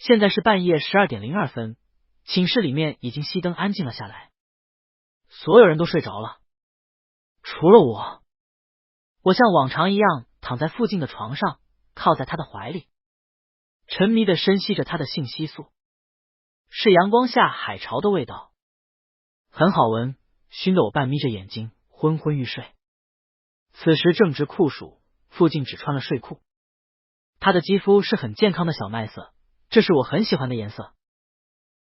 现在是半夜12:02，寝室里面已经熄灯安静了下来，所有人都睡着了，除了我。我像往常一样躺在附近的床上，靠在他的怀里，沉迷的深吸着他的性激素，是阳光下海潮的味道，很好闻，熏得我半眯着眼睛昏昏欲睡。此时正值酷暑，附近只穿了睡裤，他的肌肤是很健康的小麦色，这是我很喜欢的颜色，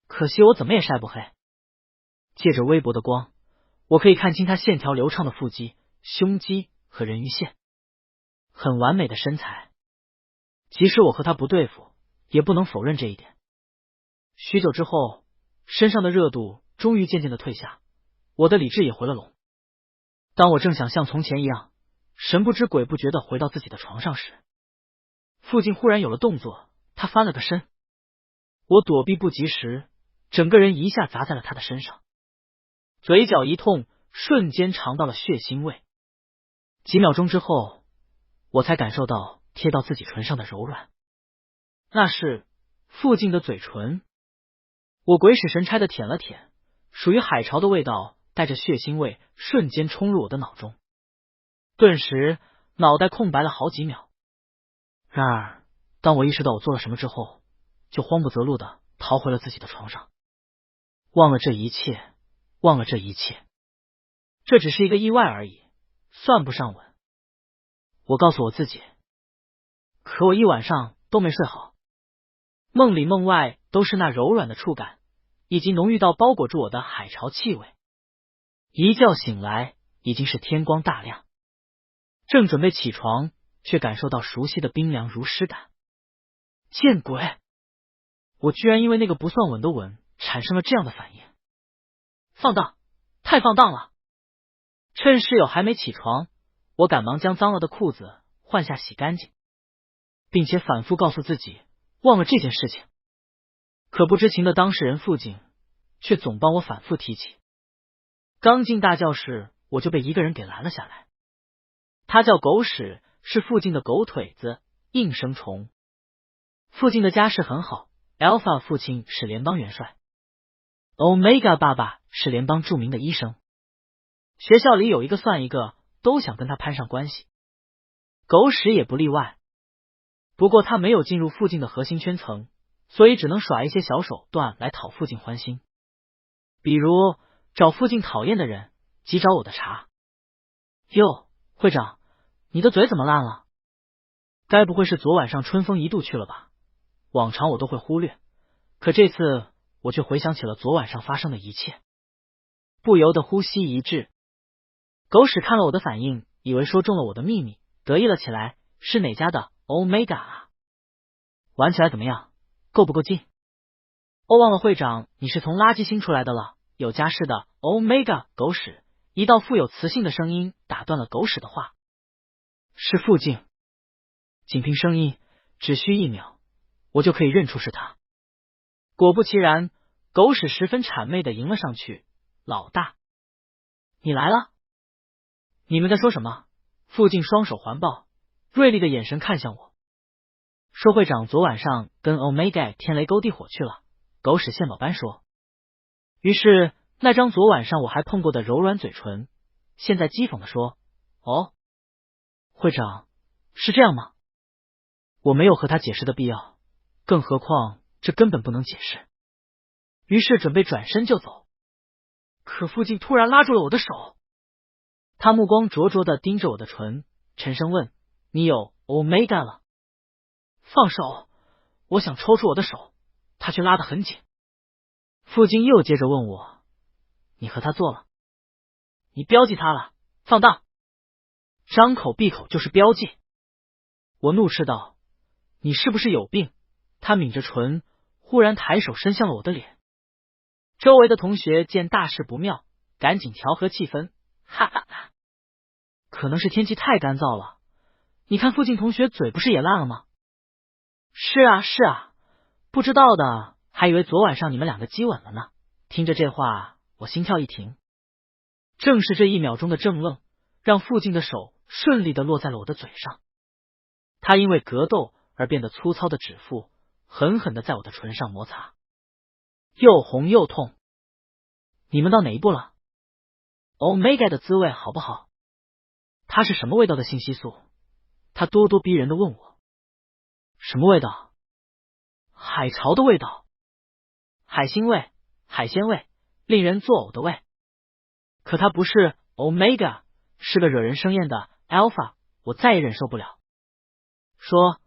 可惜我怎么也晒不黑。借着微薄的光，我可以看清他线条流畅的腹肌、胸肌和人鱼线，很完美的身材。即使我和他不对付，也不能否认这一点。许久之后，身上的热度终于渐渐的退下，我的理智也回了笼。当我正想像从前一样神不知鬼不觉的回到自己的床上时，附近忽然有了动作，他翻了个身，我躲避不及时，整个人一下砸在了他的身上，嘴角一痛，瞬间尝到了血腥味。几秒钟之后，我才感受到贴到自己唇上的柔软，那是附近的嘴唇。我鬼使神差的舔了舔，属于海潮的味道带着血腥味瞬间冲入我的脑中，顿时脑袋空白了好几秒。然而当我意识到我做了什么之后，就慌不择路的逃回了自己的床上，忘了这一切，忘了这一切，这只是一个意外而已，算不上吻。我告诉我自己，可我一晚上都没睡好，梦里梦外都是那柔软的触感，以及浓郁到包裹住我的海潮气味。一觉醒来已经是天光大亮，正准备起床，却感受到熟悉的冰凉如湿感。见鬼！我居然因为那个不算吻的吻产生了这样的反应，放荡，太放荡了！趁室友还没起床，我赶忙将脏了的裤子换下洗干净，并且反复告诉自己忘了这件事情。可不知情的当事人附近却总帮我反复提起。刚进大教室，我就被一个人给拦了下来。他叫狗屎，是附近的狗腿子、应声虫。附近的家世很好， Alpha 父亲是联邦元帅， Omega 爸爸是联邦著名的医生，学校里有一个算一个，都想跟他攀上关系，狗屎也不例外。不过他没有进入附近的核心圈层，所以只能耍一些小手段来讨附近欢心，比如找附近讨厌的人，急找我的茬。哟，会长，你的嘴怎么烂了？该不会是昨晚上春风一度去了吧？往常我都会忽略，可这次我却回想起了昨晚上发生的一切，不由得呼吸一滞。狗屎看了我的反应，以为说中了我的秘密，得意了起来，是哪家的 Omega 啊？玩起来怎么样？够不够劲？忘了会长，你是从垃圾星出来的了，有家室的 Omega。 狗屎！一道富有磁性的声音打断了狗屎的话。是附近，仅凭声音，只需1秒，我就可以认出是他。果不其然，狗屎十分谄媚的迎了上去。老大，你来了？你们在说什么？附近双手环抱，锐利的眼神看向我。说会长昨晚上跟 Omega 天雷勾地火去了，狗屎献宝般说。于是那张昨晚上我还碰过的柔软嘴唇，现在讥讽的说，哦，会长，是这样吗？我没有和他解释的必要，更何况这根本不能解释。于是准备转身就走，可附近突然拉住了我的手，他目光灼灼的盯着我的唇，沉声问，你有 Omega 了？放手！我想抽出我的手，他却拉得很紧。附近又接着问我，你和他做了？你标记他了，放荡！张口闭口就是标记！我怒斥道，你是不是有病？他抿着唇，忽然抬手伸向了我的脸。周围的同学见大事不妙，赶紧调和气氛，哈哈哈！可能是天气太干燥了，你看附近同学嘴不是也烂了吗？是啊是啊，不知道的还以为昨晚上你们两个激吻了呢。听着这话，我心跳一停。正是这1秒钟的怔愣，让附近的手顺利的落在了我的嘴上。他因为格斗而变得粗糙的指腹狠狠的在我的唇上摩擦，又红又痛。你们到哪一步了？ Omega 的滋味好不好？它是什么味道的信息素？他咄咄逼人的问我。什么味道？海潮的味道，海腥味，海鲜味，令人作呕的味。可它不是 Omega， 是个惹人生厌的 Alpha， 我再也忍受不了。说，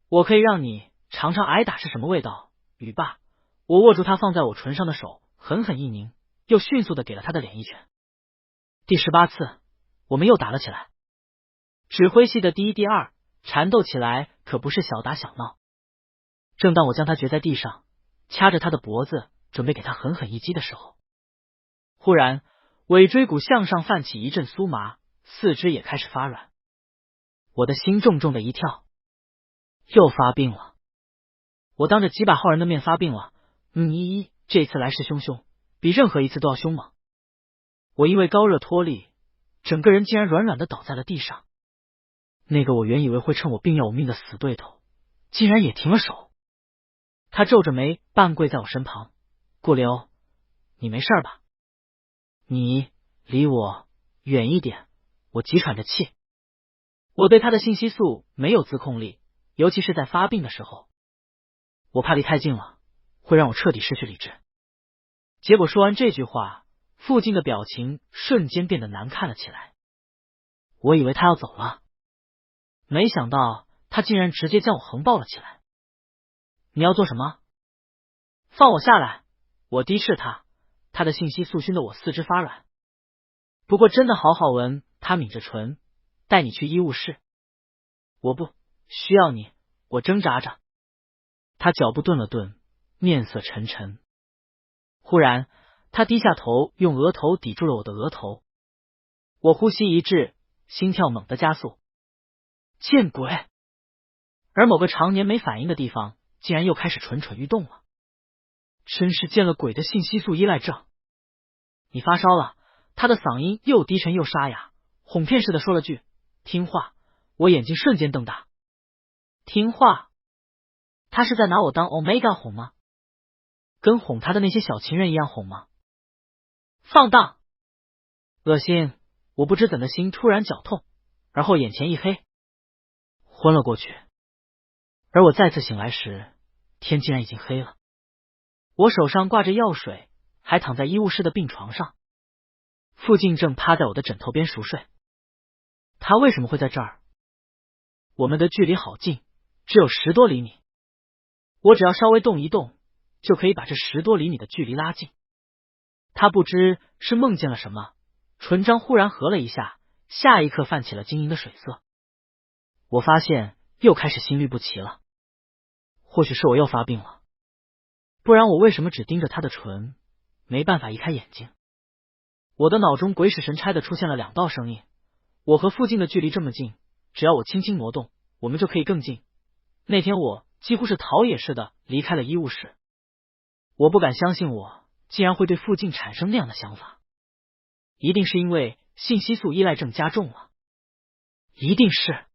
我可以让你尝尝挨打是什么味道。语罢，我握住他放在我唇上的手，狠狠一拧，又迅速的给了他的脸一拳。第18次，我们又打了起来。指挥系的第一、第二，缠斗起来可不是小打小闹。正当我将他撅在地上，掐着他的脖子，准备给他狠狠一击的时候，忽然尾椎骨向上泛起一阵酥麻，四肢也开始发软。我的心重重的一跳，又发病了。我当着几百号人的面发病了。这次来势汹汹，比任何一次都要凶猛。我因为高热脱力，整个人竟然软软的倒在了地上。那个我原以为会趁我病要我命的死对头，竟然也停了手。他皱着眉半跪在我身旁。顾流，你没事吧？你离我远一点。我急喘着气。我对他的信息素没有自控力，尤其是在发病的时候，我怕离太近了会让我彻底失去理智。结果说完这句话，附近的表情瞬间变得难看了起来。我以为他要走了，没想到他竟然直接将我横抱了起来。你要做什么？放我下来！我低视他，他的信息素熏得我四肢发软。不过真的好好闻。他抿着唇，带你去医务室。我不需要你。我挣扎着。他脚步顿了顿，面色沉沉。忽然他低下头，用额头抵住了我的额头。我呼吸一滞，心跳猛地加速。见鬼！而某个常年没反应的地方竟然又开始蠢蠢欲动了。真是见了鬼的信息素依赖症。你发烧了。他的嗓音又低沉又沙哑，哄骗似的说了句听话。我眼睛瞬间瞪大。听话？他是在拿我当 Omega 哄吗？跟哄他的那些小情人一样哄吗？放荡！恶心！我不知怎的心突然绞痛，而后眼前一黑，昏了过去。而我再次醒来时，天竟然已经黑了。我手上挂着药水，还躺在医务室的病床上。附近正趴在我的枕头边熟睡。他为什么会在这儿？我们的距离好近，只有10多厘米。我只要稍微动一动，就可以把这10多厘米的距离拉近。他不知是梦见了什么，唇张忽然合了一下，下一刻泛起了晶莹的水色。我发现又开始心律不齐了。或许是我又发病了，不然我为什么只盯着他的唇，没办法移开眼睛？我的脑中鬼使神差的出现了2道声音。我和附近的距离这么近，只要我轻轻挪动，我们就可以更近。那天我几乎是逃也似的离开了医务室。我不敢相信我竟然会对附近产生那样的想法。一定是因为信息素依赖症加重了。一定是。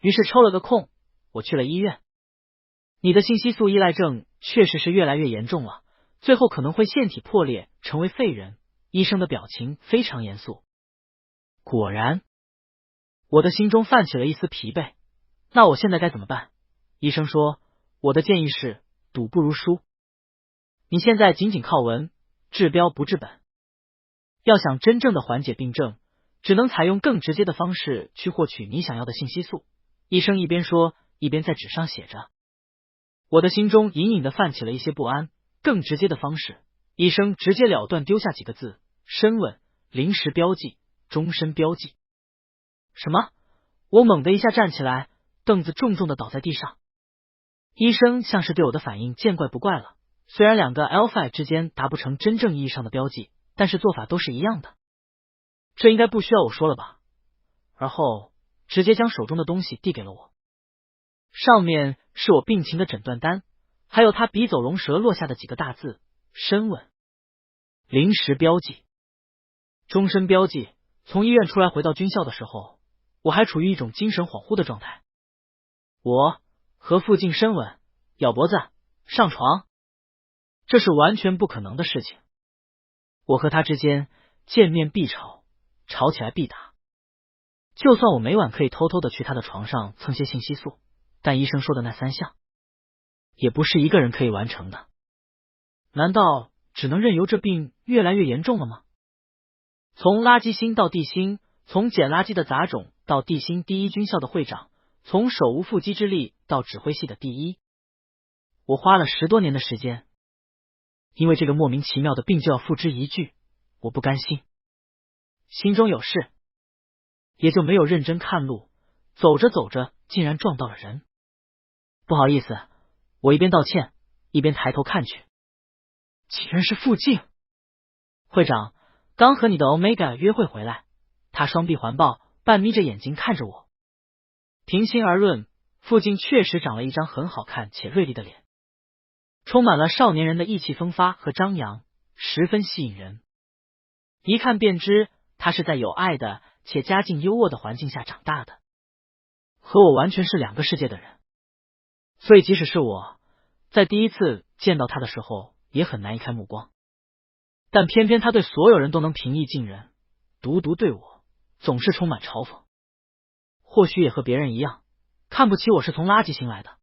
于是抽了个空，我去了医院。你的信息素依赖症确实是越来越严重了，最后可能会腺体破裂，成为废人。医生的表情非常严肃。果然，我的心中泛起了一丝疲惫。那我现在该怎么办？医生说，我的建议是赌不如输。你现在仅仅靠闻，治标不治本。要想真正的缓解病症，只能采用更直接的方式去获取你想要的信息素。医生一边说，一边在纸上写着。我的心中隐隐的泛起了一些不安。更直接的方式，医生直截了当丢下几个字：深吻、临时标记、终身标记。什么？我猛地一下站起来，凳子重重的倒在地上。医生像是对我的反应见怪不怪了。虽然2个 Alpha 之间达不成真正意义上的标记，但是做法都是一样的。这应该不需要我说了吧？而后直接将手中的东西递给了我。上面是我病情的诊断单，还有他笔走龙蛇落下的几个大字：深吻、临时标记、终身标记。从医院出来回到军校的时候，我还处于一种精神恍惚的状态。我和附近深吻，咬脖子，上床。这是完全不可能的事情。我和他之间见面必吵，吵起来必打。就算我每晚可以偷偷的去他的床上蹭些信息素，但医生说的那3项也不是一个人可以完成的。难道只能任由这病越来越严重了吗？从垃圾星到地星，从捡垃圾的杂种到地星第一军校的会长，从手无缚鸡之力到指挥系的第一，我花了10多年的时间，因为这个莫名其妙的病就要付之一炬，我不甘心，心中有事，也就没有认真看路，走着走着竟然撞到了人。不好意思，我一边道歉一边抬头看去，竟然是傅静。会长刚和你的 Omega 约会回来，他双臂环抱，半眯着眼睛看着我。平心而论，傅静确实长了一张很好看且锐利的脸，充满了少年人的意气风发和张扬，十分吸引人。一看便知他是在有爱的且家境优渥的环境下长大的，和我完全是2个世界的人。所以即使是我在第一次见到他的时候也很难移开目光，但偏偏他对所有人都能平易近人，独独对我总是充满嘲讽。或许也和别人一样，看不起我是从垃圾星来的。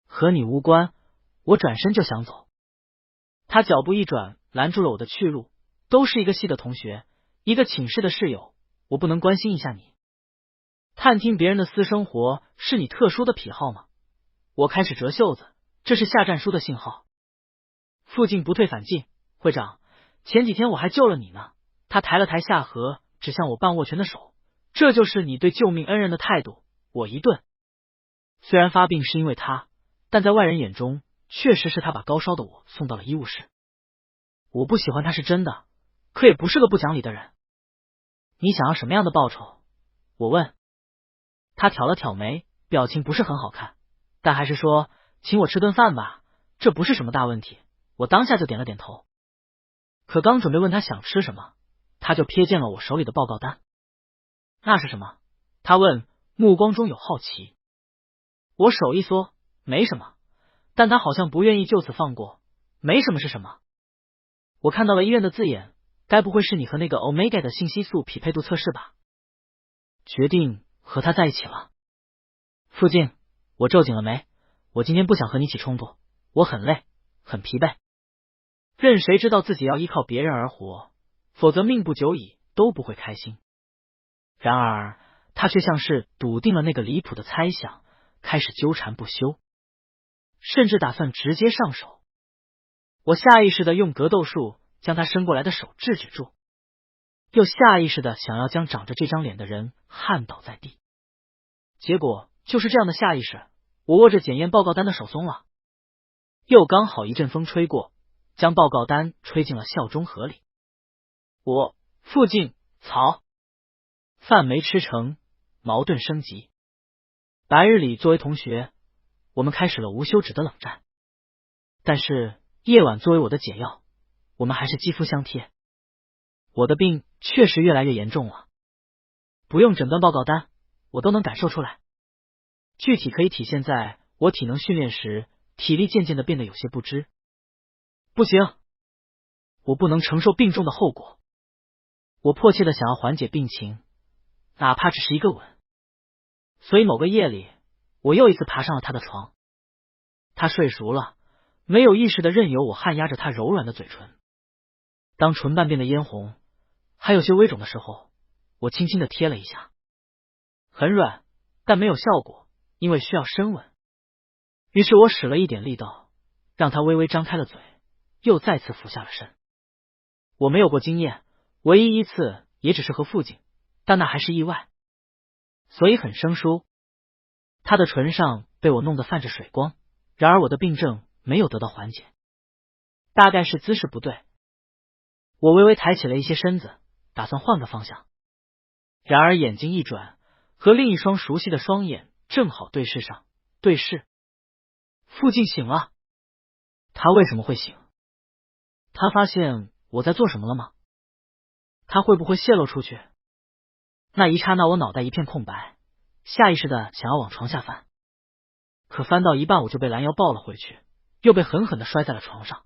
和你无关，我转身就想走。他脚步一转，拦住了我的去路。都是一个系的同学，一个寝室的室友，我不能关心一下你？探听别人的私生活是你特殊的癖好吗？我开始折袖子，这是下战书的信号。傅静不退反进，会长，前几天我还救了你呢。他抬了抬下颌，指向我半握拳的手，这就是你对救命恩人的态度。我一顿。虽然发病是因为他，但在外人眼中确实是他把高烧的我送到了医务室。我不喜欢他是真的，可也不是个不讲理的人。你想要什么样的报酬？我问。他挑了挑眉，表情不是很好看，但还是说，请我吃顿饭吧，这不是什么大问题。我当下就点了点头。可刚准备问他想吃什么，他就瞥见了我手里的报告单。那是什么？他问，目光中有好奇。我手一缩，没什么，但他好像不愿意就此放过。没什么是什么？我看到了医院的字眼，该不会是你和那个 Omega 的信息素匹配度测试吧？决定和他在一起了。傅静，我皱紧了眉，我今天不想和你起冲突，我很累，很疲惫。任谁知道自己要依靠别人而活，否则命不久矣都不会开心。然而他却像是笃定了那个离谱的猜想，开始纠缠不休，甚至打算直接上手。我下意识的用格斗术将他伸过来的手制止住，又下意识的想要将长着这张脸的人焊倒在地。结果就是这样的下意识，我握着检验报告单的手松了，又刚好一阵风吹过，将报告单吹进了校中河里。我傅静曹饭没吃成，矛盾升级。白日里作为同学，我们开始了无休止的冷战，但是夜晚作为我的解药，我们还是肌肤相贴。我的病确实越来越严重了，不用诊断报告单，我都能感受出来。具体可以体现在我体能训练时，体力渐渐的变得有些不支。不行，我不能承受病重的后果。我迫切的想要缓解病情，哪怕只是一个吻。所以某个夜里，我又一次爬上了他的床。他睡熟了，没有意识的任由我按压着他柔软的嘴唇。当唇瓣变得嫣红，还有些微肿的时候，我轻轻的贴了一下，很软，但没有效果，因为需要深吻。于是我使了一点力道，让他微微张开了嘴，又再次俯下了身。我没有过经验，唯一一次也只是和父亲，但那还是意外，所以很生疏。他的唇上被我弄得泛着水光，然而我的病症没有得到缓解，大概是姿势不对。我微微抬起了一些身子，打算换个方向，然而眼睛一转，和另一双熟悉的双眼正好对视上。对视。傅静醒了。他为什么会醒？他发现我在做什么了吗？他会不会泄露出去？那一刹那我脑袋一片空白，下意识的想要往床下翻。可翻到一半我就被拦腰抱了回去，又被狠狠的摔在了床上。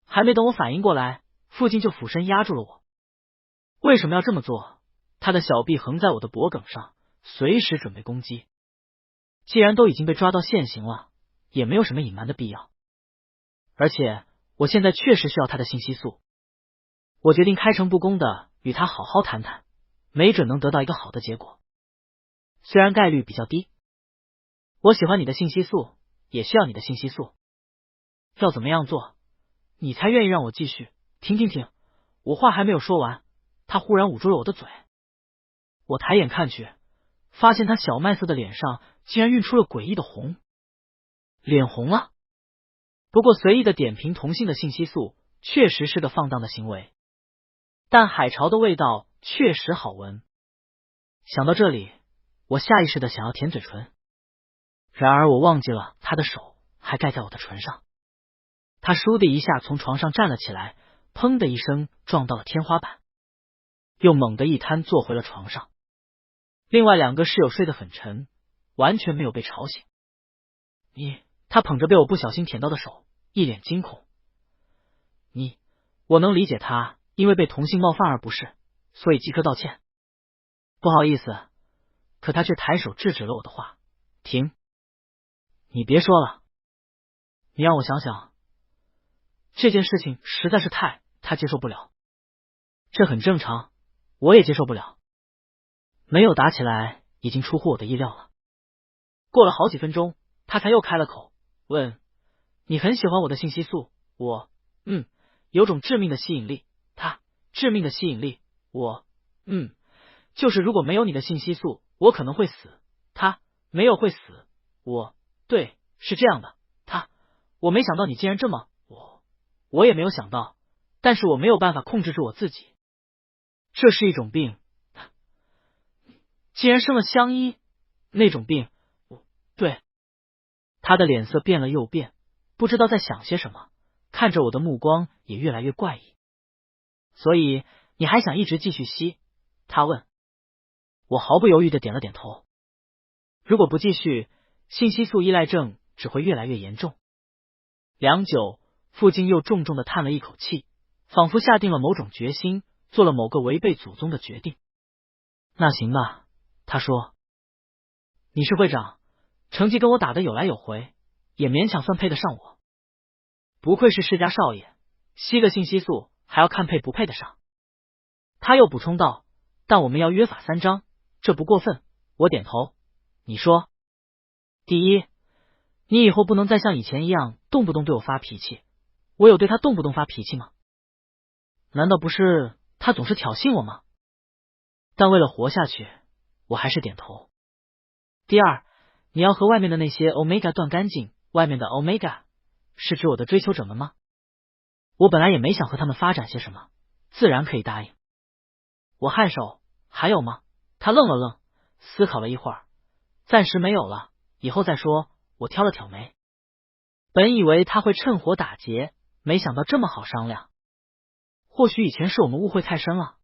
还没等我反应过来，父亲就俯身压住了我。为什么要这么做？他的小臂横在我的脖颈上，随时准备攻击。既然都已经被抓到现行了，也没有什么隐瞒的必要。而且我现在确实需要他的信息素，我决定开诚布公的与他好好谈谈，没准能得到一个好的结果。虽然概率比较低。我喜欢你的信息素，也需要你的信息素。要怎么样做，你才愿意让我继续？停！我话还没有说完，他忽然捂住了我的嘴。我抬眼看去，发现他小麦色的脸上竟然晕出了诡异的红，脸红了。不过随意的点评同性的信息素确实是个放荡的行为，但海潮的味道确实好闻。想到这里，我下意识的想要舔嘴唇，然而我忘记了他的手还盖在我的唇上。他倏的一下从床上站了起来，砰的一声撞到了天花板，又猛地一瘫坐回了床上。另外2个室友睡得很沉，完全没有被吵醒。他捧着被我不小心舔到的手，一脸惊恐。我能理解他因为被同性冒犯而不适，所以即刻道歉。不好意思，可他却抬手制止了我的话。停！你别说了，你让我想想，这件事情实在是他接受不了。这很正常，我也接受不了。没有打起来已经出乎我的意料了。过了好几分钟，他才又开了口，问：你很喜欢我的信息素？我有种致命的吸引力。他致命的吸引力？我就是如果没有你的信息素，我可能会死。他没有会死。对，是这样的。我没想到你竟然这么……我也没有想到，但是我没有办法控制住我自己。这是一种病，竟然生了相依那种病。对，他的脸色变了又变，不知道在想些什么，看着我的目光也越来越怪异。所以你还想一直继续吸？他问。我毫不犹豫的点了点头。如果不继续，信息素依赖症只会越来越严重。良久，父亲又重重的叹了一口气，仿佛下定了某种决心，做了某个违背祖宗的决定。那行吧，他说。你是会长，成绩跟我打得有来有回，也勉强算配得上我。不愧是世家少爷，吸个信息素还要看配不配得上。他又补充道，但我们要约法3章，这不过分。我点头。你说。第一，你以后不能再像以前一样动不动对我发脾气。我有对他动不动发脾气吗？难道不是他总是挑衅我吗？但为了活下去，我还是点头。第二，你要和外面的那些 Omega 断干净。外面的 Omega 是指我的追求者们吗？我本来也没想和他们发展些什么，自然可以答应。我颔首。还有吗？他愣了愣，思考了一会儿，暂时没有了，以后再说。我挑了挑眉，本以为他会趁火打劫，没想到这么好商量。或许以前是我们误会太深了。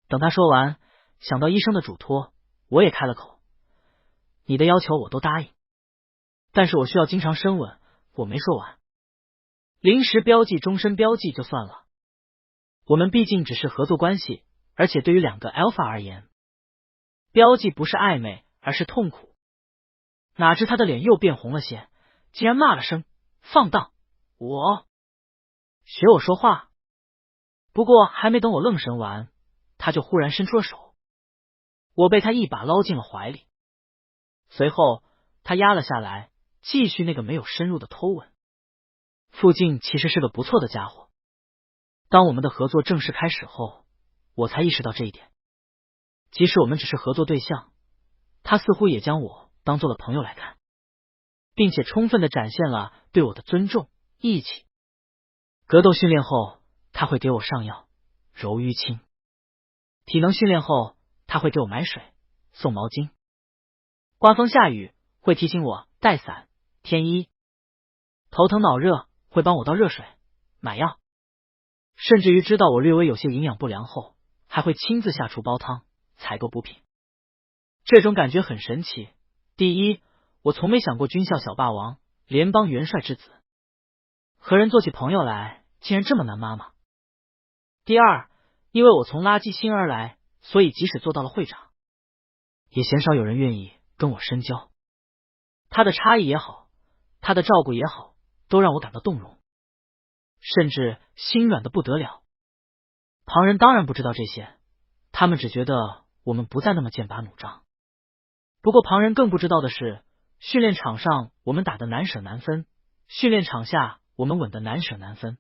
等他说完，想到医生的嘱托，我也开了口。你的要求我都答应，但是我需要经常深吻。我没说完。临时标记、终身标记就算了，我们毕竟只是合作关系，而且对于2个 Alpha 而言，标记不是暧昧，而是痛苦。哪知他的脸又变红了些，竟然骂了声放荡。学我说话。不过还没等我愣神完，他就忽然伸出了手，我被他一把捞进了怀里。随后他压了下来，继续那个没有深入的偷吻。傅静其实是个不错的家伙。当我们的合作正式开始后，我才意识到这一点。即使我们只是合作对象，他似乎也将我当做了朋友来看，并且充分的展现了对我的尊重、义气。格斗训练后，他会给我上药、揉淤青；体能训练后，他会给我买水、送毛巾；刮风下雨会提醒我带伞、添衣；头疼脑热会帮我倒热水、买药；甚至于知道我略微有些营养不良后，还会亲自下厨煲汤、采购补品。这种感觉很神奇。第一，我从没想过军校小霸王，联邦元帅之子，和人做起朋友来竟然这么难妈妈。第二，因为我从垃圾星而来，所以即使做到了会长，也鲜少有人愿意跟我深交。他的差异也好，他的照顾也好，都让我感到动容，甚至心软的不得了。旁人当然不知道这些，他们只觉得我们不再那么剑拔弩张。不过旁人更不知道的是，训练场上我们打得难舍难分，训练场下我们稳得难舍难分。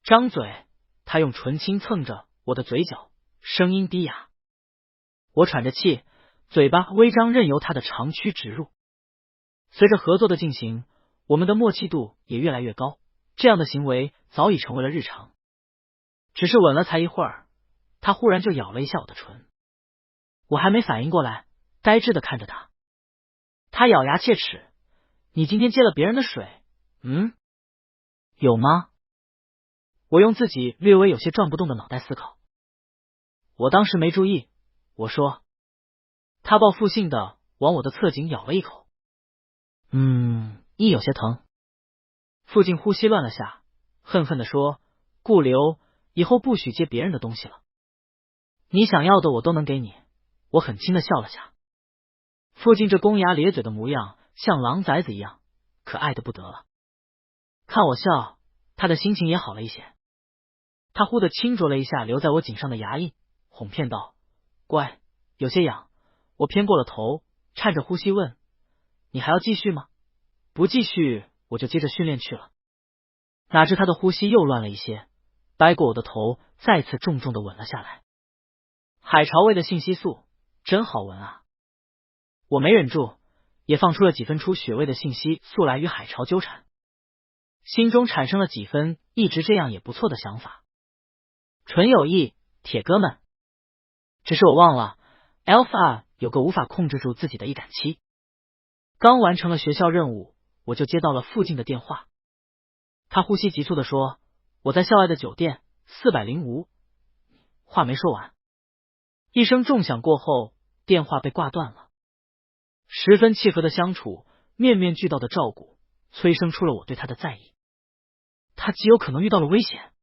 张嘴，他用唇轻蹭着我的嘴角，声音低哑。我喘着气，嘴巴微张，任由他的长驱直入。随着合作的进行，我们的默契度也越来越高，这样的行为早已成为了日常。只是吻了才一会儿，他忽然就咬了一下我的唇。我还没反应过来，呆滞的看着他。他咬牙切齿：“你今天接了别人的水？有吗？”我用自己略微有些转不动的脑袋思考。我当时没注意，我说。他报复性的往我的侧颈咬了一口。有些疼。附近呼吸乱了下，恨恨地说：“顾流，以后不许接别人的东西了。你想要的我都能给你。”我很轻的笑了下。附近这公牙咧嘴的模样，像狼崽子一样，可爱的不得了。看我笑，他的心情也好了一些。他忽地轻啄了一下留在我颈上的牙印，哄骗道：“乖，有些痒。”我偏过了头，颤着呼吸问：“你还要继续吗？不继续，我就接着训练去了。”哪知他的呼吸又乱了一些，掰过我的头，再次重重的吻了下来。海潮味的信息素真好闻啊！我没忍住，也放出了几分出血味的信息素来与海潮纠缠，心中产生了几分一直这样也不错的想法。纯友谊，铁哥们。只是我忘了 Alpha 有个无法控制住自己的易感期。刚完成了学校任务，我就接到了附近的电话。他呼吸急促的说：“我在校外的酒店405。”话没说完，一声重响过后，电话被挂断了。十分契合的相处，面面俱到的照顾，催生出了我对他的在意。他极有可能遇到了危险。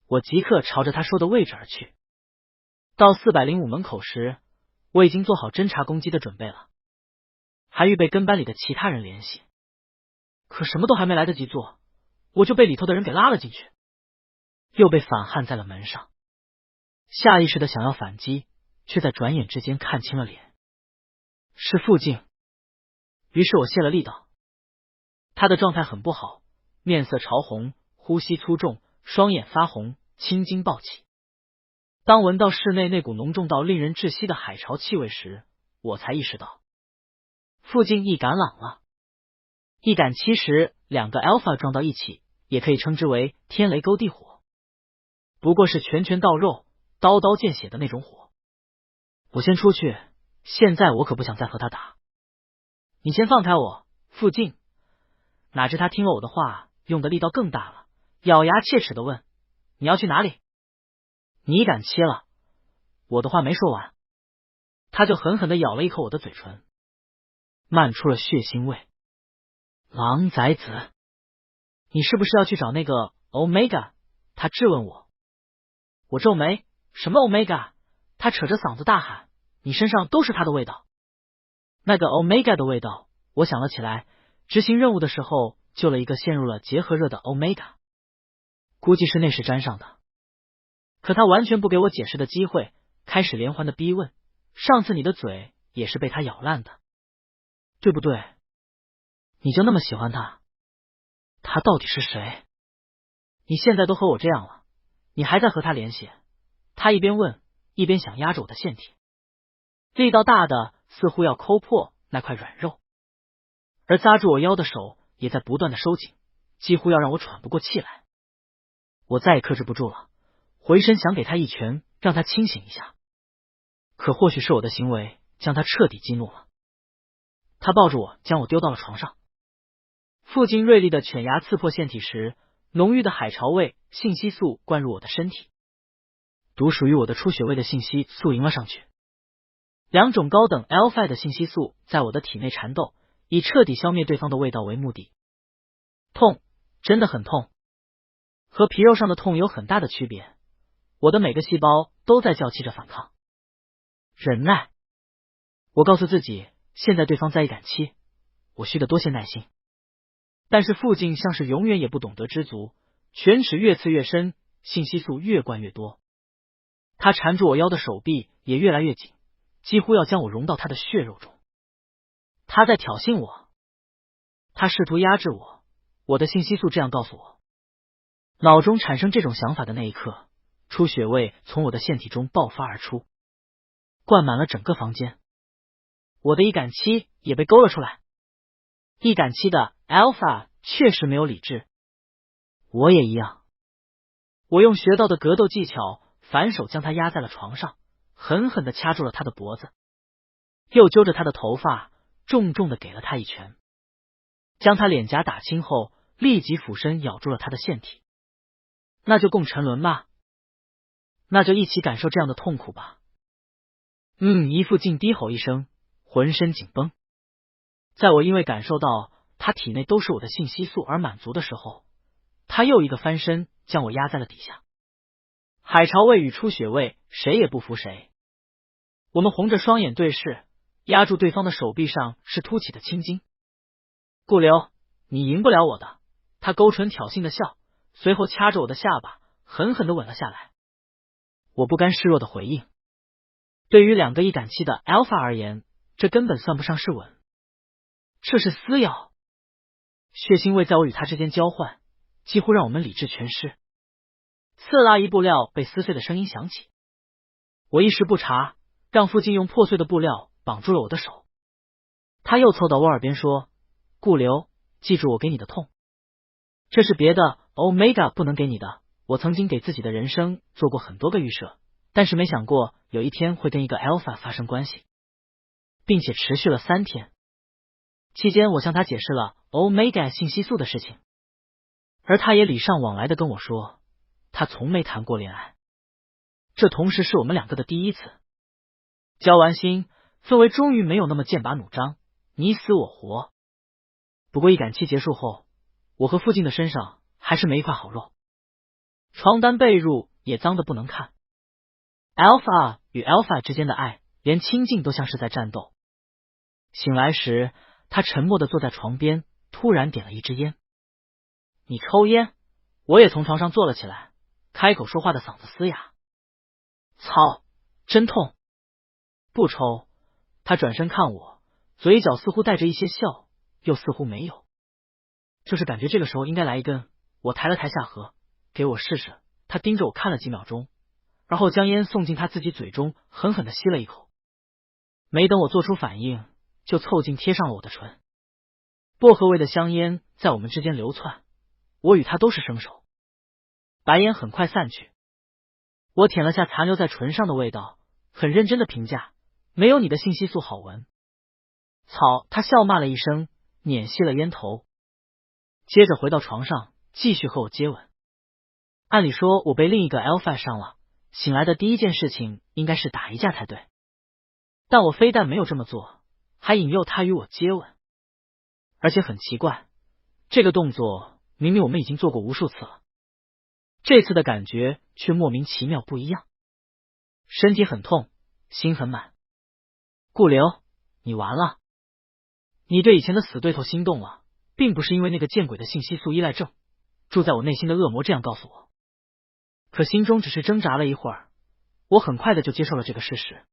我即刻朝着他说的位置而去。到405门口时，我已经做好侦察攻击的准备了，还预备跟班里的其他人联系。可什么都还没来得及做，我就被里头的人给拉了进去，又被反焊在了门上。下意识的想要反击，却在转眼之间看清了脸，是傅静。于是我泄了力道。他的状态很不好，面色潮红，呼吸粗重，双眼发红，青筋暴起。当闻到室内那股浓重到令人窒息的海潮气味时，我才意识到附近易感朗了。易感期时，两个 Alpha 撞到一起，也可以称之为天雷勾地火，不过是拳拳到肉，刀刀见血的那种火。我先出去，现在我可不想再和他打。你先放开我，傅静。哪知他听了我的话，用的力道更大了，咬牙切齿的问：“你要去哪里？你易感期了。”我的话没说完，他就狠狠的咬了一口我的嘴唇，漫出了血腥味。狼崽子，你是不是要去找那个 Omega？ 他质问我。我皱眉，什么 Omega？ 他扯着嗓子大喊，你身上都是他的味道。那个 Omega 的味道，我想了起来，执行任务的时候救了一个陷入了结核热的 Omega， 估计是那时沾上的。可他完全不给我解释的机会，开始连环的逼问，上次你的嘴也是被他咬烂的，对不对？你就那么喜欢他？他到底是谁？你现在都和我这样了，你还在和他联系？他一边问，一边想压着我的腺体，力道大的似乎要抠破那块软肉，而扎住我腰的手也在不断的收紧，几乎要让我喘不过气来。我再也克制不住了，回身想给他一拳，让他清醒一下。可或许是我的行为将他彻底激怒了，他抱着我将我丢到了床上。傅静锐利的犬牙刺破腺体时，浓郁的海潮味信息素灌入我的身体，独属于我的出血味的信息素迎了上去。两种高等 Alpha 的信息素在我的体内缠斗，以彻底消灭对方的味道为目的。痛，真的很痛，和皮肉上的痛有很大的区别。我的每个细胞都在叫气着反抗。忍耐，我告诉自己，现在对方在一感期，我需得多些耐心。但是附近像是永远也不懂得知足，犬齿越刺越深，信息素越灌越多。他缠住我腰的手臂也越来越紧，几乎要将我融到他的血肉中。他在挑衅我，他试图压制我，我的信息素这样告诉我。脑中产生这种想法的那一刻，出血味从我的腺体中爆发而出，灌满了整个房间。我的易感期也被勾了出来。易感期的 Alpha 确实没有理智，我也一样。我用学到的格斗技巧，反手将他压在了床上，狠狠地掐住了他的脖子，又揪着他的头发，重重地给了他一拳，将他脸颊打青后，立即俯身咬住了他的腺体。那就共沉沦吧，那就一起感受这样的痛苦吧。姨父竟低吼一声，浑身紧绷。在我因为感受到他体内都是我的信息素而满足的时候，他又一个翻身将我压在了底下。海潮味与出血味，谁也不服谁。我们红着双眼对视，压住对方的手臂上是凸起的青筋。顾流，你赢不了我的。他勾唇挑衅的笑，随后掐着我的下巴，狠狠地吻了下来。我不甘示弱的回应。对于两个易感期的 Alpha 而言，这根本算不上是吻，这是撕咬。血腥味在我与他之间交换，几乎让我们理智全失。刺啦一布料被撕碎的声音响起，我一时不察，让父亲用破碎的布料绑住了我的手。他又凑到我耳边说：“顾流，记住我给你的痛，这是别的 Omega 不能给你的。我曾经给自己的人生做过很多个预设，但是没想过有一天会跟一个 Alpha 发生关系，并且持续了3天。期间我向他解释了 Omega 信息素的事情，而他也礼尚往来的跟我说，他从没谈过恋爱，这同时是我们两个的第一次。交完心，氛围终于没有那么剑拔弩张，你死我活。不过易感期结束后，我和附近的身上还是没一块好肉，床单被褥也脏得不能看。Alpha 与 Alpha 之间的爱，连亲近都像是在战斗。醒来时，他沉默地坐在床边，突然点了一支烟。你抽烟？我也从床上坐了起来，开口说话的嗓子嘶哑。操，真痛。不抽。他转身看我，嘴角似乎带着一些笑，又似乎没有，就是感觉这个时候应该来一根。我抬了抬下颌，给我试试。他盯着我看了几秒钟，然后将烟送进他自己嘴中，狠狠地吸了一口。没等我做出反应，就凑近贴上了我的唇。薄荷味的香烟在我们之间流窜，我与他都是生手。白烟很快散去，我舔了下残留在唇上的味道，很认真的评价，没有你的信息素好闻。草，他笑骂了一声，捻熄了烟头，接着回到床上继续和我接吻。按理说我被另一个 Alpha 上了，醒来的第一件事情应该是打一架才对，但我非但没有这么做，还引诱他与我接吻。而且很奇怪，这个动作明明我们已经做过无数次了，这次的感觉却莫名其妙不一样。身体很痛，心很满。顾流，你完了。你对以前的死对头心动了，并不是因为那个见鬼的信息素依赖症，住在我内心的恶魔这样告诉我。可心中只是挣扎了一会儿，我很快的就接受了这个事实。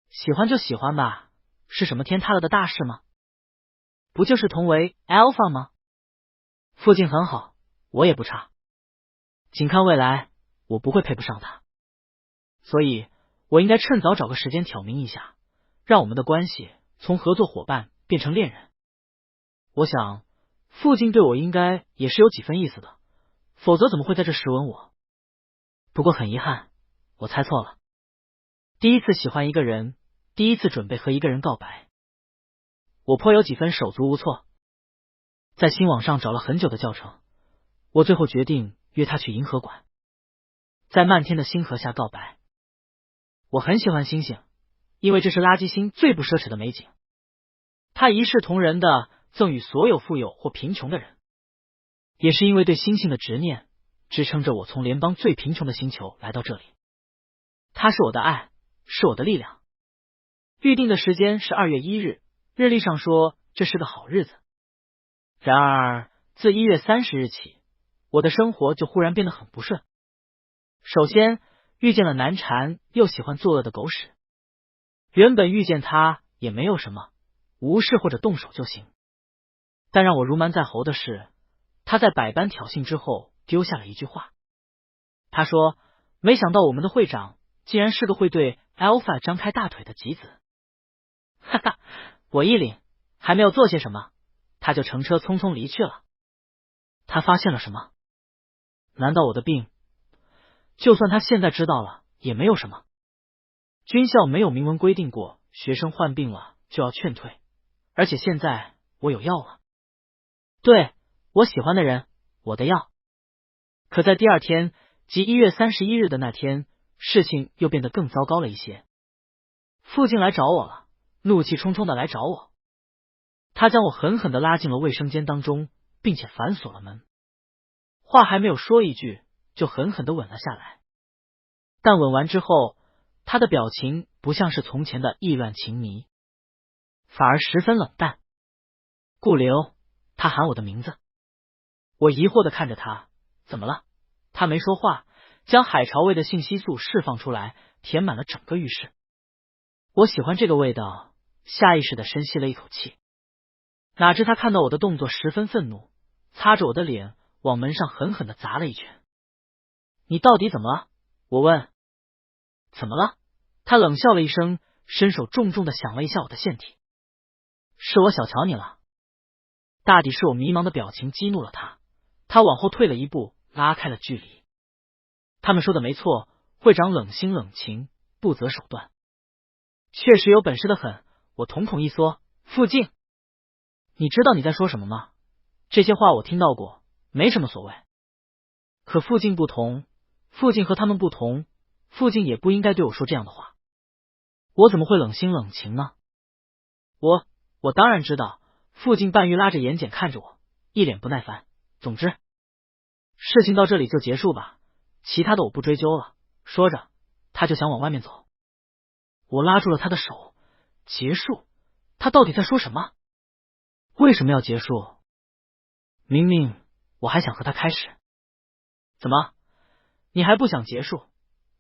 喜欢就喜欢吧，是什么天塌了的大事吗？不就是同为 Alpha 吗？父亲很好，我也不差，仅看未来，我不会配不上他，所以我应该趁早找个时间挑明一下，让我们的关系从合作伙伴变成恋人。我想父亲对我应该也是有几分意思的，否则怎么会在这时吻我？不过很遗憾，我猜错了。第一次喜欢一个人，第一次准备和一个人告白，我颇有几分手足无措。在新网上找了很久的教程，我最后决定约他去银河馆，在漫天的星河下告白。我很喜欢星星，因为这是垃圾星最不奢侈的美景。他一视同仁的赠予所有富有或贫穷的人。也是因为对星星的执念，支撑着我从联邦最贫穷的星球来到这里。他是我的爱，是我的力量。预定的时间是2月1日，日历上说这是个好日子。然而自1月30日起，我的生活就忽然变得很不顺。首先遇见了难缠又喜欢作恶的狗屎。原本遇见他也没有什么，无视或者动手就行。但让我如芒在喉的是，他在百般挑衅之后丢下了一句话。他说，没想到我们的会长竟然是个会对 Alpha 张开大腿的吉子。哈哈，我一凛，还没有做些什么，他就乘车匆匆离去了。他发现了什么？难道我的病？就算他现在知道了也没有什么。军校没有明文规定过学生患病了就要劝退，而且现在我有药了。对，我喜欢的人，我的药。可在第二天，即1月31日的那天，事情又变得更糟糕了一些。父亲来找我了，怒气冲冲的来找我。他将我狠狠的拉进了卫生间当中，并且反锁了门。话还没有说一句，就狠狠的吻了下来。但吻完之后，他的表情不像是从前的意乱情迷，反而十分冷淡。顾流，他喊我的名字。我疑惑的看着他，怎么了？他没说话，将海潮味的性激素释放出来，填满了整个浴室。我喜欢这个味道，下意识的深吸了一口气。哪知他看到我的动作十分愤怒，擦着我的脸往门上狠狠的砸了一拳。你到底怎么了？我问。怎么了？他冷笑了一声，伸手重重的响了一下我的腺体。是我小瞧你了。大抵是我迷茫的表情激怒了他，他往后退了一步，拉开了距离。他们说的没错，会长冷心冷情，不择手段，确实有本事的很。我瞳孔一缩，附近，你知道你在说什么吗？这些话我听到过，没什么所谓。可附近不同，附近和他们不同，附近也不应该对我说这样的话。我怎么会冷心冷情呢？我当然知道。附近半玉拉着眼睑看着我，一脸不耐烦。总之，事情到这里就结束吧，其他的我不追究了。说着，他就想往外面走。我拉住了他的手。结束？他到底在说什么？为什么要结束？明明我还想和他开始。怎么，你还不想结束？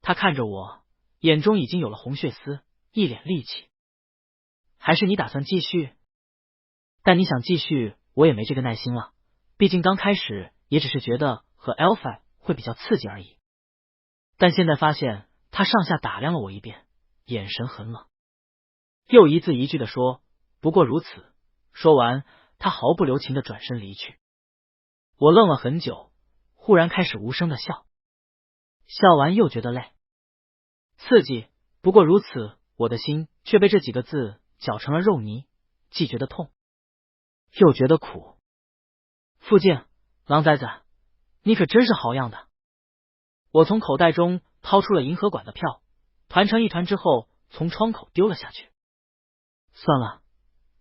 他看着我，眼中已经有了红血丝，一脸戾气。还是你打算继续？但你想继续，我也没这个耐心了。毕竟刚开始也只是觉得和 Alpha 会比较刺激而已。但现在发现他上下打量了我一遍，眼神很冷，又一字一句的说，不过如此。说完，他毫不留情的转身离去。我愣了很久，忽然开始无声的笑，笑完又觉得累，刺激，不过如此。我的心却被这几个字搅成了肉泥，既觉得痛又觉得苦。附近，狼崽子，你可真是好样的。我从口袋中掏出了银河馆的票，团成一团之后从窗口丢了下去。算了，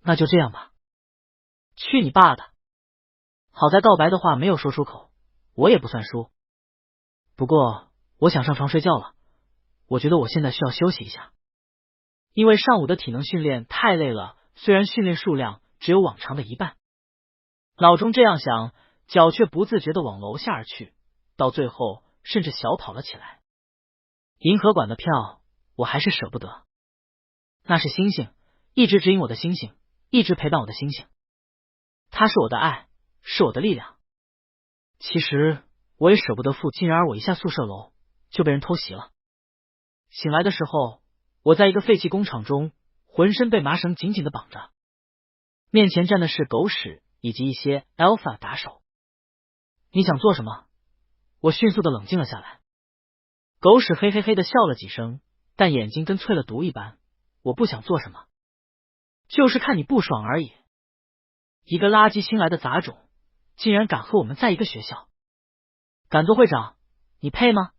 那就这样吧。去你爸的！好在告白的话没有说出口，我也不算输。不过我想上床睡觉了，我觉得我现在需要休息一下。因为上午的体能训练太累了，虽然训练数量只有往常的一半。脑中这样想，脚却不自觉地往楼下而去，到最后甚至小跑了起来。银河馆的票我还是舍不得，那是星星，一直指引我的星星，一直陪伴我的星星。它是我的爱，是我的力量。其实我也舍不得付，然而我一下宿舍楼就被人偷袭了。醒来的时候，我在一个废弃工厂中，浑身被麻绳紧紧的绑着，面前站的是狗屎以及一些 Alpha 打手。你想做什么？我迅速的冷静了下来。狗屎嘿嘿嘿的笑了几声，但眼睛跟淬了毒一般。我不想做什么，就是看你不爽而已。一个垃圾新来的杂种，竟然敢和我们在一个学校，敢做会长，你配吗？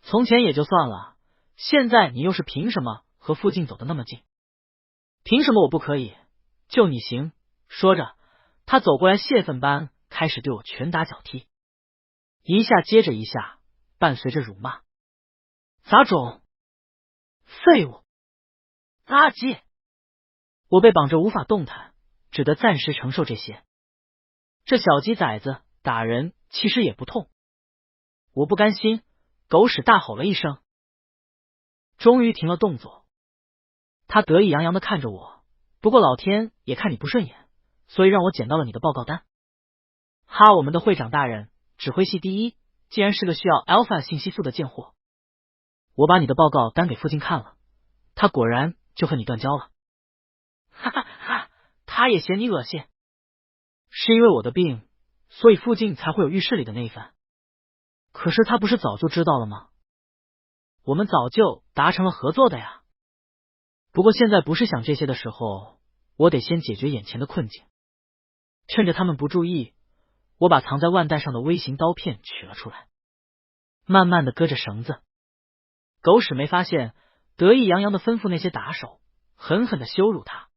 从前也就算了，现在你又是凭什么和附近走得那么近？凭什么我不可以？就你行。说着，他走过来，泄愤般开始对我拳打脚踢，一下接着一下，伴随着辱骂：杂种、废物、垃圾。我被绑着无法动弹，只得暂时承受这些。这小鸡崽子打人其实也不痛。我不甘心，狗屎大吼了一声，终于停了动作。他得意洋洋的看着我，不过老天也看你不顺眼，所以让我捡到了你的报告单。哈，我们的会长大人，指挥系第一，竟然是个需要 alpha 信息素的贱货。我把你的报告单给附近看了，他果然就和你断交了。哈哈哈，他也嫌你恶心。是因为我的病，所以附近才会有浴室里的那一番。可是他不是早就知道了吗？我们早就达成了合作的呀。不过现在不是想这些的时候，我得先解决眼前的困境。趁着他们不注意，我把藏在腕带上的微型刀片取了出来，慢慢的割着绳子。狗屎没发现，得意洋洋的吩咐那些打手狠狠的羞辱他，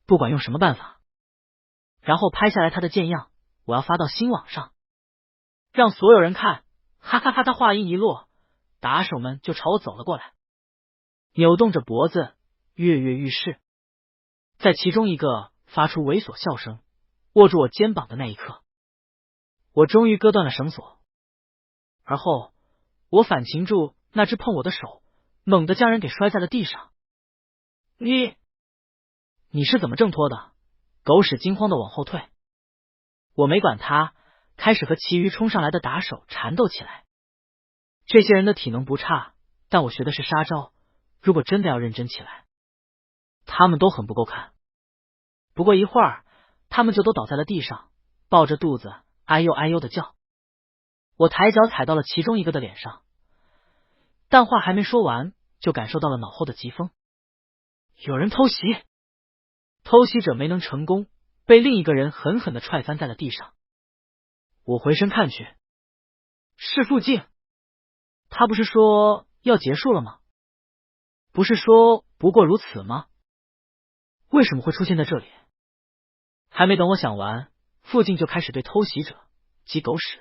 不管用什么办法，然后拍下来他的贱样，我要发到新网上，让所有人看。哈哈哈！他话音一落，打手们就朝我走了过来，扭动着脖子跃跃欲试。在其中一个发出猥琐笑声，握住我肩膀的那一刻，我终于割断了绳索。而后我反擒住那只碰我的手，猛地将人给摔在了地上。你是怎么挣脱的？狗屎惊慌的往后退。我没管他，开始和其余冲上来的打手缠斗起来。这些人的体能不差，但我学的是杀招，如果真的要认真起来，他们都很不够看。不过一会儿，他们就都倒在了地上，抱着肚子哎呦哎呦的叫。我抬脚踩到了其中一个的脸上，但话还没说完，就感受到了脑后的疾风。有人偷袭！偷袭者没能成功，被另一个人狠狠的踹翻在了地上。我回身看去，是傅静。他不是说要结束了吗？不是说不过如此吗？为什么会出现在这里？还没等我想完，傅静就开始对偷袭者及狗屎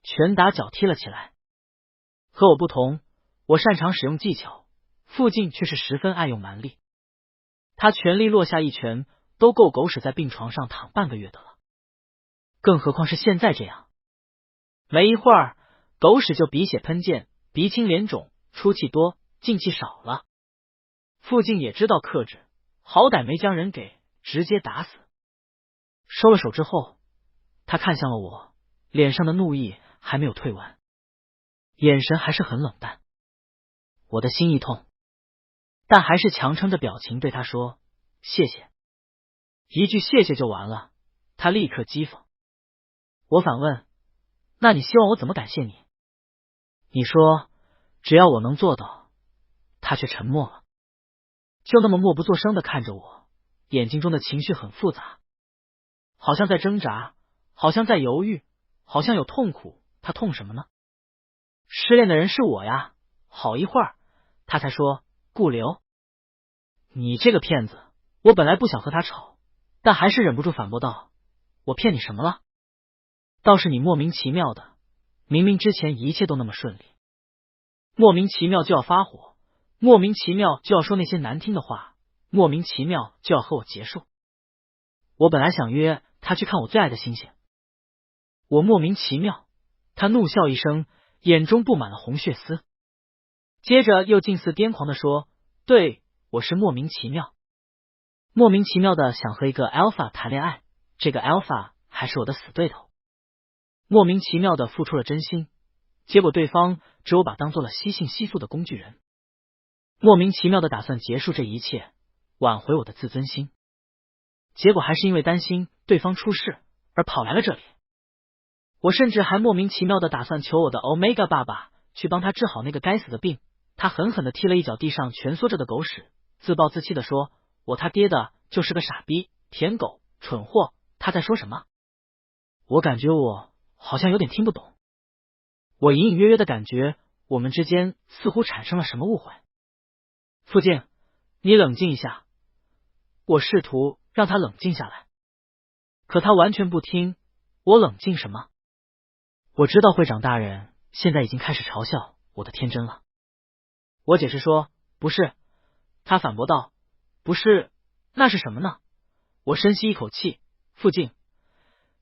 拳打脚踢了起来。和我不同，我擅长使用技巧，傅静却是十分爱用蛮力。他全力落下一拳，都够狗屎在病床上躺半个月的了，更何况是现在这样。没一会儿，狗屎就鼻血喷溅，鼻青脸肿，出气多，进气少了。傅静也知道克制，好歹没将人给直接打死。收了手之后，他看向了我，脸上的怒意还没有退完，眼神还是很冷淡。我的心一痛，但还是强撑着表情对他说谢谢。一句谢谢就完了，他立刻讥讽。我反问，那你希望我怎么感谢你？你说只要我能做到。他却沉默了，就那么默不作声的看着我，眼睛中的情绪很复杂，好像在挣扎，好像在犹豫，好像有痛苦。他痛什么呢？失恋的人是我呀。好一会儿他才说顾流。你这个骗子！我本来不想和他吵，但还是忍不住反驳道，我骗你什么了？倒是你莫名其妙的，明明之前一切都那么顺利，莫名其妙就要发火，莫名其妙就要说那些难听的话，莫名其妙就要和我结束。我本来想约他去看我最爱的星星，我莫名其妙。他怒笑一声，眼中布满了红血丝，接着又近似癫狂的说，对，我是莫名其妙，莫名其妙的想和一个 alpha 谈恋爱，这个 alpha 还是我的死对头，莫名其妙的付出了真心，结果对方只有把当做了吸性吸素的工具人，莫名其妙的打算结束这一切，挽回我的自尊心，结果还是因为担心对方出事而跑来了这里。我甚至还莫名其妙的打算求我的 Omega 爸爸去帮他治好那个该死的病。他狠狠的踢了一脚地上蜷缩着的狗屎，自暴自弃的说，我他爹的就是个傻逼、舔狗、蠢货。他在说什么？我感觉我好像有点听不懂。我隐隐约约的感觉我们之间似乎产生了什么误会。傅静，你冷静一下，我试图让他冷静下来，可他完全不听。我冷静什么？我知道会长大人现在已经开始嘲笑我的天真了。我解释说不是，他反驳道不是，那是什么呢？我深吸一口气，傅静，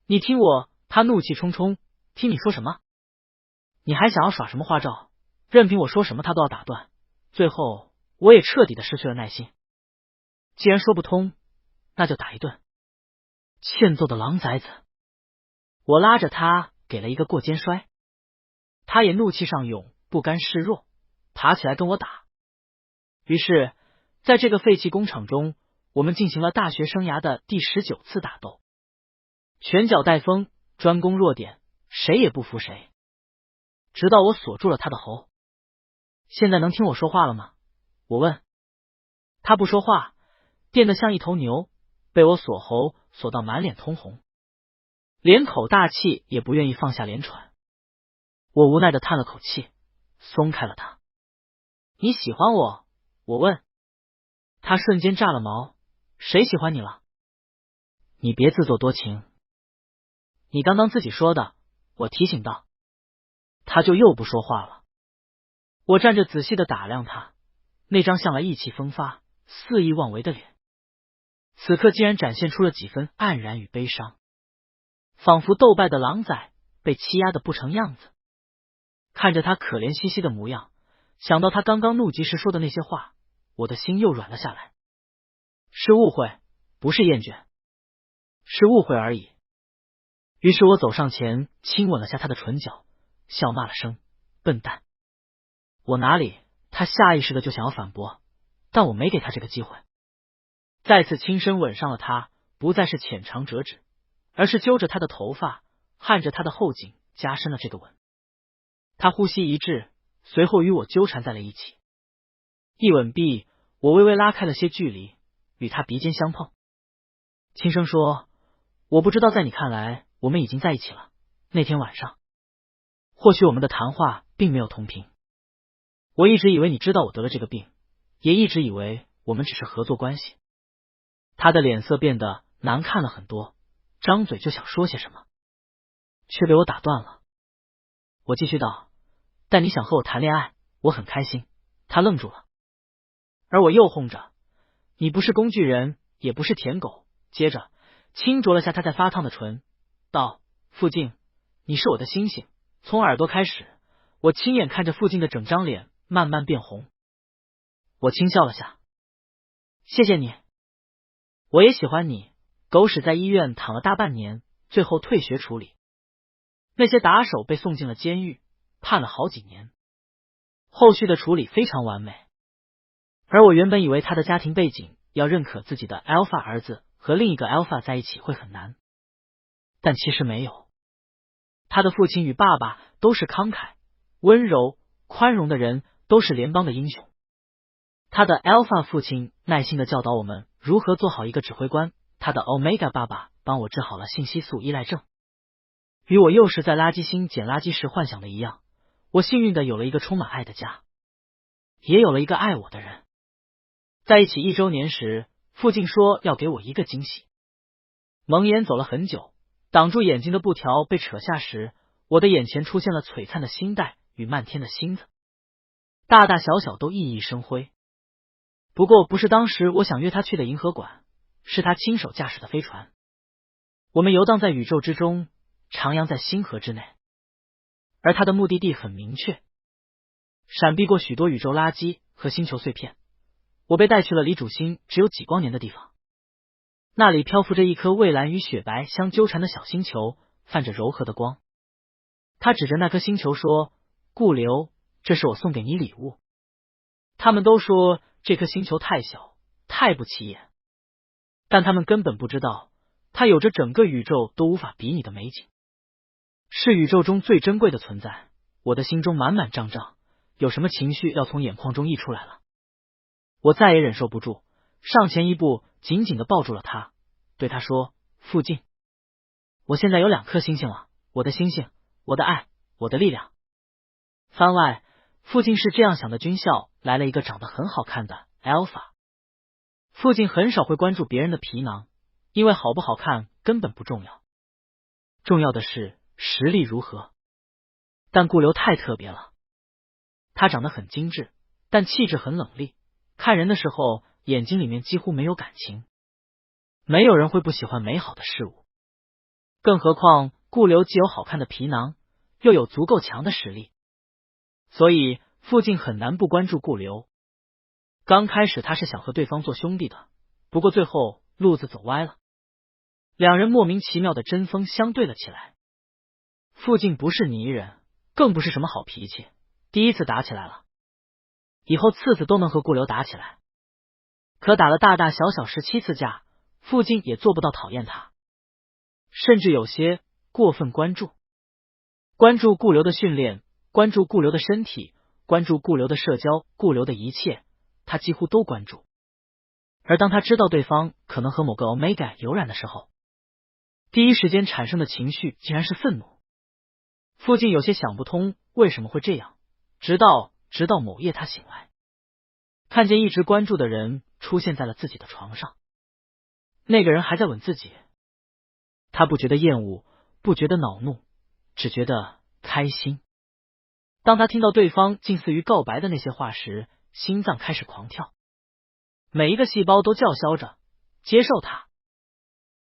你听我。他怒气冲冲，听你说什么？你还想要耍什么花招？任凭我说什么他都要打断。最后我也彻底的失去了耐心。既然说不通，那就打一顿。欠揍的狼崽子！我拉着他给了一个过肩摔，他也怒气上涌，不甘示弱，爬起来跟我打。于是在这个废弃工厂中，我们进行了大学生涯的第19次打斗，拳脚带风，专攻弱点，谁也不服谁，直到我锁住了他的喉。现在能听我说话了吗？我问。他不说话，变得像一头牛，被我锁喉锁到满脸通红，连口大气也不愿意放下连喘。我无奈的叹了口气，松开了他。你喜欢我？我问。他瞬间炸了毛。谁喜欢你了？你别自作多情。你刚刚自己说的，我提醒道。他就又不说话了。我站着仔细的打量他，那张向来意气风发、肆意妄为的脸，此刻竟然展现出了几分黯然与悲伤，仿佛斗败的狼崽被欺压的不成样子。看着他可怜兮兮的模样，想到他刚刚怒极时说的那些话，我的心又软了下来。是误会，不是厌倦，是误会而已。于是我走上前亲吻了下他的唇角，笑骂了声笨蛋。我哪里？他下意识的就想要反驳，但我没给他这个机会。再次亲身吻上了他，不再是浅尝辄止，而是揪着他的头发，撼着他的后颈，加深了这个吻。他呼吸一滞，随后与我纠缠在了一起。一吻毕，我微微拉开了些距离，与他鼻尖相碰，轻声说：我不知道在你看来我们已经在一起了。那天晚上，或许我们的谈话并没有同频。我一直以为你知道我得了这个病，也一直以为我们只是合作关系。他的脸色变得难看了很多，张嘴就想说些什么，却被我打断了。我继续道：但你想和我谈恋爱，我很开心。他愣住了，而我又哄着：你不是工具人，也不是舔狗。接着轻啄了下他在发烫的唇，道：傅静，你是我的星星。从耳朵开始，我亲眼看着傅静的整张脸慢慢变红。我轻笑了下：谢谢你。我也喜欢你。狗屎在医院躺了大半年，最后退学处理。那些打手被送进了监狱，判了好几年，后续的处理非常完美。而我原本以为他的家庭背景要认可自己的 Alpha 儿子和另一个 Alpha 在一起会很难，但其实没有。他的父亲与爸爸都是慷慨、温柔、宽容的人，都是联邦的英雄。他的 Alpha 父亲耐心的教导我们如何做好一个指挥官，他的 Omega 爸爸帮我治好了信息素依赖症。与我幼时在垃圾星捡垃圾时幻想的一样，我幸运的有了一个充满爱的家，也有了一个爱我的人。在一起1周年时，傅静说要给我一个惊喜。蒙眼走了很久，挡住眼睛的布条被扯下时，我的眼前出现了璀璨的星带与漫天的星子，大大小小都熠熠生辉。不过不是当时我想约他去的银河馆，是他亲手驾驶的飞船。我们游荡在宇宙之中，徜徉在星河之内，而他的目的地很明确。闪避过许多宇宙垃圾和星球碎片，我被带去了离主星只有几光年的地方。那里漂浮着一颗蔚蓝与雪白相纠缠的小星球，泛着柔和的光。他指着那颗星球说：顾流，这是我送给你礼物。他们都说这颗星球太小，太不起眼，但他们根本不知道，它有着整个宇宙都无法比拟的美景，是宇宙中最珍贵的存在。我的心中满满胀胀，有什么情绪要从眼眶中溢出来了。我再也忍受不住，上前一步，紧紧的抱住了他，对他说：傅静，我现在有2颗星星了，我的星星，我的爱，我的力量。番外，傅静是这样想的军校来了一个长得很好看的 Alpha。傅静很少会关注别人的皮囊，因为好不好看根本不重要，重要的是实力如何。但顾流太特别了，他长得很精致，但气质很冷厉，看人的时候眼睛里面几乎没有感情。没有人会不喜欢美好的事物，更何况顾流既有好看的皮囊，又有足够强的实力，所以傅静很难不关注顾流。刚开始他是想和对方做兄弟的，不过最后路子走歪了，两人莫名其妙的针锋相对了起来。傅静不是泥人，更不是什么好脾气，第一次打起来了，以后次次都能和顾流打起来。可打了大大小小17次架，傅静也做不到讨厌他，甚至有些过分关注。关注顾流的训练，关注顾流的身体，关注顾流的社交，顾流的一切他几乎都关注。而当他知道对方可能和某个 Omega 有染的时候，第一时间产生的情绪竟然是愤怒。傅静有些想不通为什么会这样，直到某夜他醒来，看见一直关注的人出现在了自己的床上，那个人还在吻自己。他不觉得厌恶，不觉得恼怒，只觉得开心。当他听到对方近似于告白的那些话时，心脏开始狂跳，每一个细胞都叫嚣着接受他，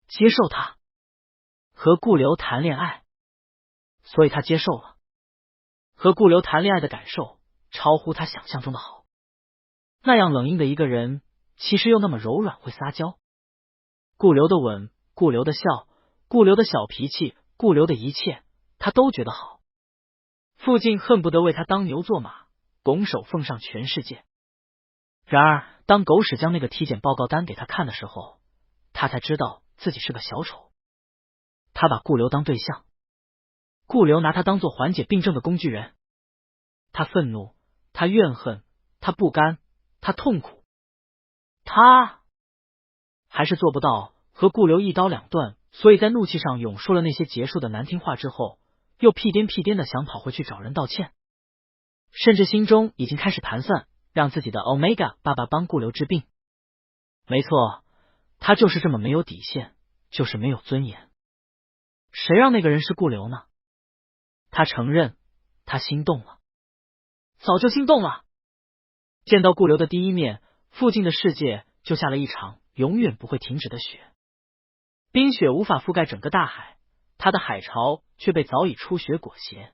接受他，和顾流谈恋爱。所以他接受了。和顾流谈恋爱的感受超乎他想象中的好。那样冷硬的一个人，其实又那么柔软会撒娇。顾流的吻，顾流的笑，顾流的小脾气，顾流的一切，他都觉得好。傅静恨不得为他当牛做马，拱手奉上全世界。然而当狗屎将那个体检报告单给他看的时候，他才知道自己是个小丑。他把顾流当对象，顾流拿他当做缓解病症的工具人。他愤怒，他怨恨，他不甘，他痛苦，他还是做不到和顾流一刀两断。所以在怒气上涌说了那些结束的难听话之后，又屁颠屁颠的想跑回去找人道歉，甚至心中已经开始盘算让自己的 Omega 爸爸帮顾流治病。没错，他就是这么没有底线，就是没有尊严。谁让那个人是顾流呢？他承认，他心动了，早就心动了。见到顾流的第一面，附近的世界就下了一场永远不会停止的雪。冰雪无法覆盖整个大海，他的海潮却被早已初雪裹挟。